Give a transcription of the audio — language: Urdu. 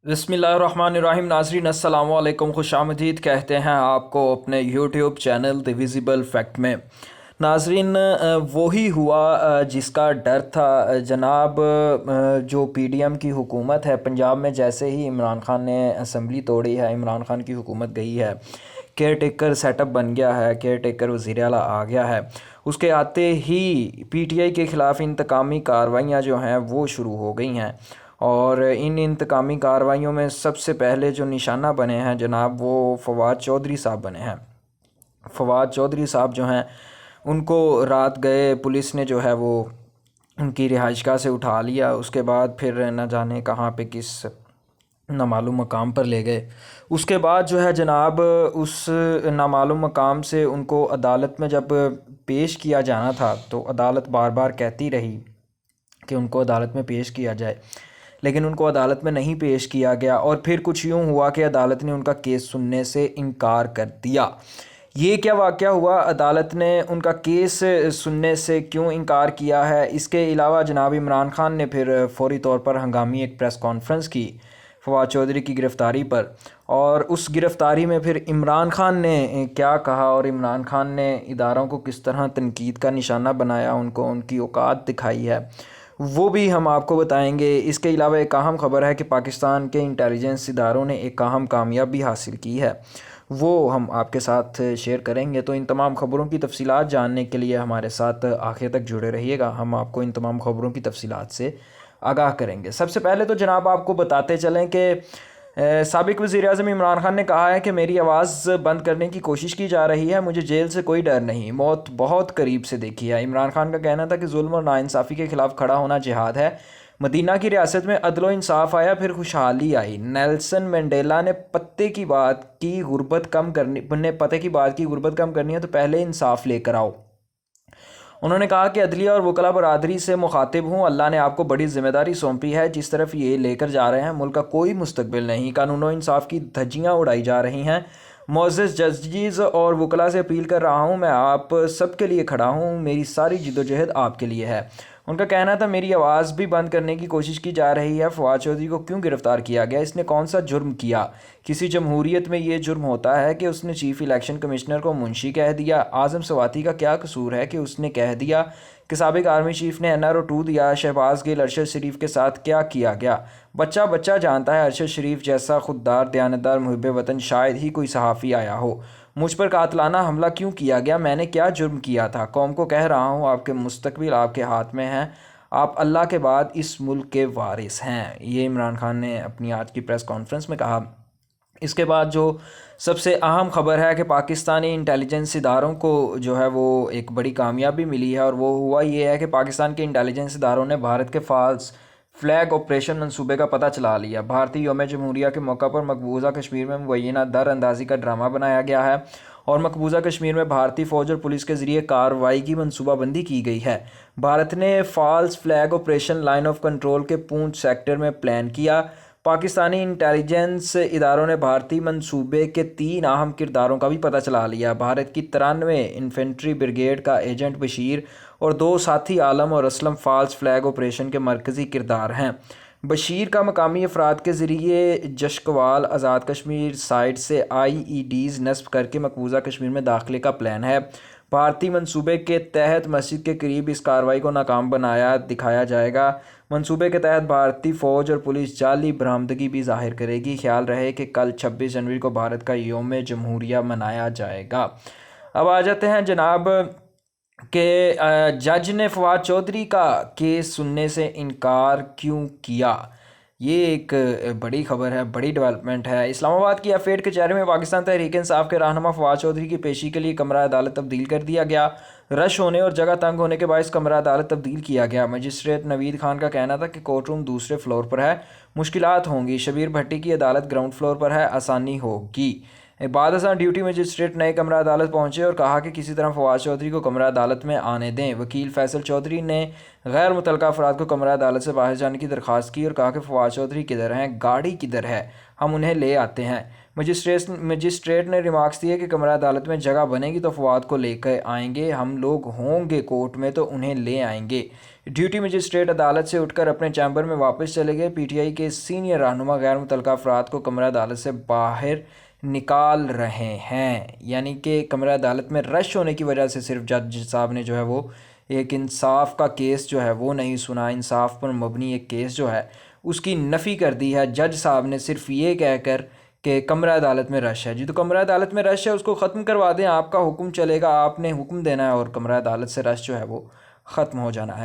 بسم اللہ الرحمن الرحیم۔ ناظرین السلام علیکم، خوش آمدید کہتے ہیں آپ کو اپنے یوٹیوب چینل دی ویزیبل فیکٹ میں۔ ناظرین، وہی ہوا جس کا ڈر تھا جناب۔ جو پی ڈی ایم کی حکومت ہے پنجاب میں، جیسے ہی عمران خان نے اسمبلی توڑی ہے، عمران خان کی حکومت گئی ہے، کیئر ٹیکر سیٹ اپ بن گیا ہے، کیئر ٹیکر وزیر اعلیٰ آ گیا ہے، اس کے آتے ہی پی ٹی آئی کے خلاف انتقامی کارروائیاں جو ہیں وہ شروع ہو گئی ہیں۔ اور ان انتقامی کارروائیوں میں سب سے پہلے جو نشانہ بنے ہیں جناب، وہ فواد چودھری صاحب بنے ہیں۔ فواد چودھری صاحب جو ہیں ان کو رات گئے پولیس نے جو ہے وہ ان کی رہائش گاہ سے اٹھا لیا، اس کے بعد پھر نہ جانے کہاں پہ کس نامعلوم مقام پر لے گئے۔ اس کے بعد جو ہے جناب، اس نامعلوم مقام سے ان کو عدالت میں جب پیش کیا جانا تھا تو عدالت بار بار کہتی رہی کہ ان کو عدالت میں پیش کیا جائے، لیکن ان کو عدالت میں نہیں پیش کیا گیا، اور پھر کچھ یوں ہوا کہ عدالت نے ان کا کیس سننے سے انکار کر دیا۔ یہ کیا واقعہ ہوا؟ عدالت نے ان کا کیس سننے سے کیوں انکار کیا ہے؟ اس کے علاوہ جناب عمران خان نے پھر فوری طور پر ہنگامی ایک پریس کانفرنس کی فواد چودھری کی گرفتاری پر، اور اس گرفتاری میں پھر عمران خان نے کیا کہا اور عمران خان نے اداروں کو کس طرح تنقید کا نشانہ بنایا، ان کو ان کی اوقات دکھائی ہے، وہ بھی ہم آپ کو بتائیں گے۔ اس کے علاوہ ایک اہم خبر ہے کہ پاکستان کے انٹیلیجنس اداروں نے ایک اہم کامیابی حاصل کی ہے، وہ ہم آپ کے ساتھ شیئر کریں گے۔ تو ان تمام خبروں کی تفصیلات جاننے کے لیے ہمارے ساتھ آخر تک جڑے رہیے گا، ہم آپ کو ان تمام خبروں کی تفصیلات سے آگاہ کریں گے۔ سب سے پہلے تو جناب آپ کو بتاتے چلیں کہ سابق وزیر اعظم عمران خان نے کہا ہے کہ میری آواز بند کرنے کی کوشش کی جا رہی ہے، مجھے جیل سے کوئی ڈر نہیں، موت بہت قریب سے دیکھی ہے۔ عمران خان کا کہنا تھا کہ ظلم اور ناانصافی کے خلاف کھڑا ہونا جہاد ہے۔ مدینہ کی ریاست میں عدل و انصاف آیا، پھر خوشحالی آئی۔ نیلسن منڈیلا نے پتے کی بات کی غربت کم کرنی ہے تو پہلے انصاف لے کر آؤ۔ انہوں نے کہا کہ عدلیہ اور وکلا برادری سے مخاطب ہوں، اللہ نے آپ کو بڑی ذمہ داری سونپی ہے، جس طرف یہ لے کر جا رہے ہیں ملک کا کوئی مستقبل نہیں، قانون و انصاف کی دھجیاں اڑائی جا رہی ہیں۔ معزز ججز اور وکلا سے اپیل کر رہا ہوں، میں آپ سب کے لیے کھڑا ہوں، میری ساری جدوجہد آپ کے لیے ہے۔ ان کا کہنا تھا میری آواز بھی بند کرنے کی کوشش کی جا رہی ہے۔ فواد چودھری کو کیوں گرفتار کیا گیا؟ اس نے کون سا جرم کیا؟ کسی جمہوریت میں یہ جرم ہوتا ہے کہ اس نے چیف الیکشن کمشنر کو منشی کہہ دیا؟ اعظم سواتی کا کیا قصور ہے کہ اس نے کہہ دیا کہ سابق آرمی چیف نے این آر او 2 دیا؟ شہباز گل ارشد شریف کے ساتھ کیا کیا گیا؟ بچہ بچہ جانتا ہے ارشد شریف جیسا خوددار دیانتدار محب وطن شاید ہی کوئی صحافی آیا ہو۔ مجھ پر قاتلانہ حملہ کیوں کیا گیا؟ میں نے کیا جرم کیا تھا؟ قوم کو کہہ رہا ہوں، آپ کے مستقبل آپ کے ہاتھ میں ہے، آپ اللہ کے بعد اس ملک کے وارث ہیں۔ یہ عمران خان نے اپنی آج کی پریس کانفرنس میں کہا۔ اس کے بعد جو سب سے اہم خبر ہے کہ پاکستانی انٹیلیجنس اداروں کو جو ہے وہ ایک بڑی کامیابی ملی ہے، اور وہ ہوا یہ ہے کہ پاکستان کے انٹیلیجنس اداروں نے بھارت کے فالس فلیگ آپریشن منصوبے کا پتہ چلا لیا۔ بھارتی یوم جمہوریہ کے موقع پر مقبوضہ کشمیر میں مبینہ در اندازی کا ڈرامہ بنایا گیا ہے، اور مقبوضہ کشمیر میں بھارتی فوج اور پولیس کے ذریعے کارروائی کی منصوبہ بندی کی گئی ہے۔ بھارت نے false flag operation line of control کے پونچھ سیکٹر میں پلان کیا۔ پاکستانی انٹیلیجنس اداروں نے بھارتی منصوبے کے 3 اہم کرداروں کا بھی پتہ چلا لیا۔ بھارت کی 93 انفینٹری بریگیڈ کا ایجنٹ بشیر اور 2 ساتھی عالم اور اسلم فالس فلیگ آپریشن کے مرکزی کردار ہیں۔ بشیر کا مقامی افراد کے ذریعے جشکوال آزاد کشمیر سائٹ سے آئی ای ڈیز نصب کر کے مقبوضہ کشمیر میں داخلے کا پلان ہے۔ بھارتی منصوبے کے تحت مسجد کے قریب اس کارروائی کو ناکام بنایا دکھایا جائے گا۔ منصوبے کے تحت بھارتی فوج اور پولیس جعلی برآمدگی بھی ظاہر کرے گی۔ خیال رہے کہ کل 26 جنوری کو بھارت کا یوم جمہوریہ منایا جائے گا۔ اب آ جاتے ہیں جناب کہ جج نے فواد چودھری کا کیس سننے سے انکار کیوں کیا؟ یہ ایک بڑی خبر ہے، بڑی ڈیولپمنٹ ہے۔ اسلام آباد کی ایف 8 کچہری میں پاکستان تحریک انصاف کے رہنما فواد چودھری کی پیشی کے لیے کمرہ عدالت تبدیل کر دیا گیا۔ رش ہونے اور جگہ تنگ ہونے کے باعث کمرہ عدالت تبدیل کیا گیا۔ مجسٹریٹ نوید خان کا کہنا تھا کہ کورٹ روم دوسرے فلور پر ہے، مشکلات ہوں گی۔ شبیر بھٹی کی عدالت گراؤنڈ فلور پر ہے، آسانی ہوگی۔ بعد ازاں ڈیوٹی مجسٹریٹ نئے کمرہ عدالت پہنچے اور کہا کہ کسی طرح فواد چودھری کو کمرہ عدالت میں آنے دیں۔ وکیل فیصل چودھری نے غیر متعلقہ افراد کو کمرہ عدالت سے باہر جانے کی درخواست کی اور کہا کہ فواد چودھری کدھر ہیں؟ گاڑی کدھر ہے؟ ہم انہیں لے آتے ہیں۔ مجسٹریٹ نے ریمارکس دیے کہ کمرہ عدالت میں جگہ بنے گی تو فواد کو لے کر آئیں گے، ہم لوگ ہوں گے کورٹ میں تو انہیں لے آئیں گے۔ ڈیوٹی مجسٹریٹ عدالت سے اٹھ کر اپنے چیمبر میں واپس چلے گئے۔ پی ٹی آئی کے سینئر رہنما غیر متعلقہ افراد کو کمرہ عدالت سے باہر نکال رہے ہیں، یعنی کہ کمرہ عدالت میں رش ہونے کی وجہ سے صرف جج صاحب نے جو ہے وہ ایک انصاف کا کیس جو ہے وہ نہیں سنا، انصاف پر مبنی ایک کیس جو ہے اس کی نفی کر دی ہے جج صاحب نے، صرف یہ کہہ کر کہ کمرہ عدالت میں رش ہے۔ جی تو کمرہ عدالت میں رش ہے، اس کو ختم کروا دیں، آپ کا حکم چلے گا، آپ نے حکم دینا ہے اور کمرہ عدالت سے رش جو ہے وہ ختم ہو جانا ہے۔